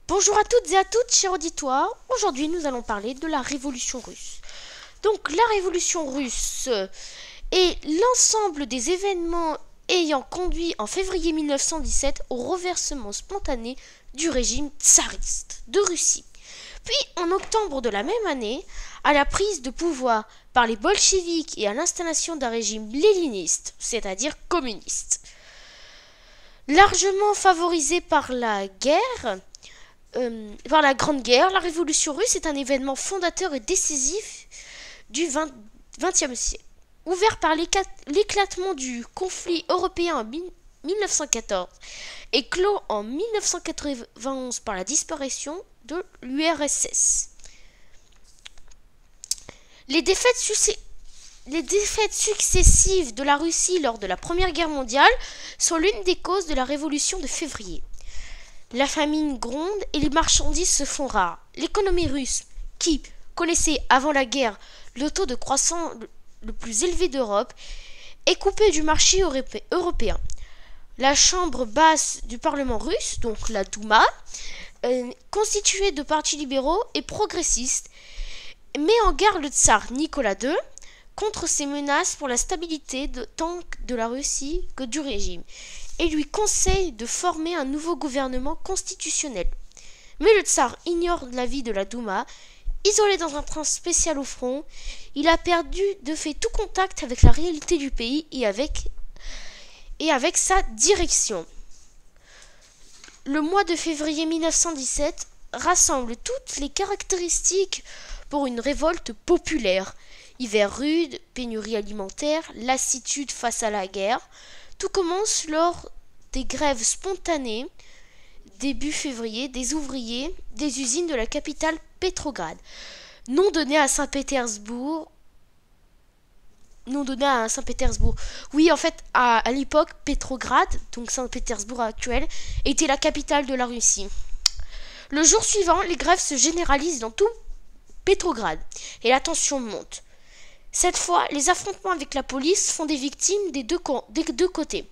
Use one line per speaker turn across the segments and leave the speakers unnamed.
Bonjour à toutes et à toutes, chers auditoires. Aujourd'hui, nous allons parler de la Révolution russe. Donc, la Révolution russe est l'ensemble des événements ayant conduit en février 1917 au renversement spontané du régime tsariste de Russie. Puis, en octobre de la même année, à la prise de pouvoir par les bolcheviks et à l'installation d'un régime léniniste, c'est-à-dire communiste. Largement favorisée par la guerre, par la Grande Guerre, la Révolution russe est un événement fondateur et décisif du XXe siècle. Ouvert par l'éclatement du conflit européen en 1914 et clos en 1991 par la disparition de l'URSS. Les défaites successives de la Russie lors de la Première Guerre mondiale sont l'une des causes de la Révolution de février. La famine gronde et les marchandises se font rares. L'économie russe, qui connaissait avant la guerre le taux de croissance le plus élevé d'Europe, est coupée du marché européen. La chambre basse du Parlement russe, donc la Douma, constituée de partis libéraux et progressistes, met en garde le tsar Nicolas II contre ces menaces pour la stabilité tant de la Russie que du régime, et lui conseille de former un nouveau gouvernement constitutionnel. Mais le tsar ignore l'avis de la Douma. Isolé dans un train spécial au front, il a perdu de fait tout contact avec la réalité du pays et avec sa direction. Le mois de février 1917 rassemble toutes les caractéristiques pour une révolte populaire. Hiver rude, pénurie alimentaire, lassitude face à la guerre. Tout commence lors des grèves spontanées, début février, des ouvriers des usines de la capitale Petrograd. Nom donné à Saint-Pétersbourg. Oui, en fait, à l'époque, Petrograd, donc Saint-Pétersbourg actuel, était la capitale de la Russie. Le jour suivant, les grèves se généralisent dans tout Petrograd et la tension monte. Cette fois, les affrontements avec la police font des victimes des deux côtés.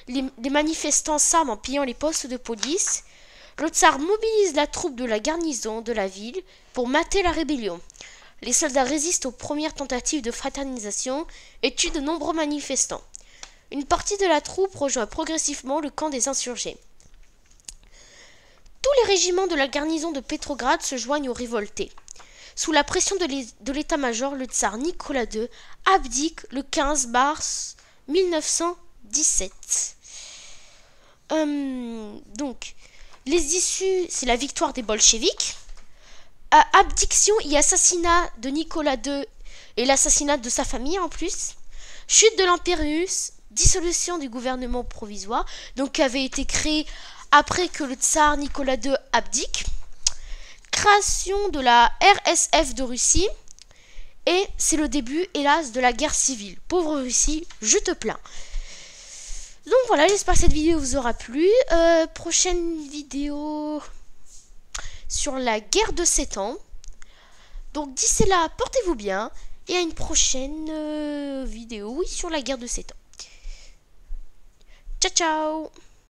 Les manifestants s'arment en pillant les postes de police. Le tsar mobilise la troupe de la garnison de la ville pour mater la rébellion. Les soldats résistent aux premières tentatives de fraternisation et tuent de nombreux manifestants. Une partie de la troupe rejoint progressivement le camp des insurgés. Tous les régiments de la garnison de Petrograd se joignent aux révoltés. Sous la pression de l'état-major, le tsar Nicolas II abdique le 15 mars 1917. Donc, les issues, c'est la victoire des bolcheviks, abdiction et assassinat de Nicolas II et l'assassinat de sa famille en plus, chute de l'Empire russe, dissolution du gouvernement provisoire, donc qui avait été créé après que le tsar Nicolas II abdique, création de la RSF de Russie, et c'est le début, hélas, de la guerre civile. Pauvre Russie, je te plains. Donc voilà, j'espère que cette vidéo vous aura plu. Prochaine vidéo sur la guerre de 7 ans. Donc d'ici là, portez-vous bien. Et à une prochaine vidéo, oui, sur la guerre de 7 ans. Ciao, ciao!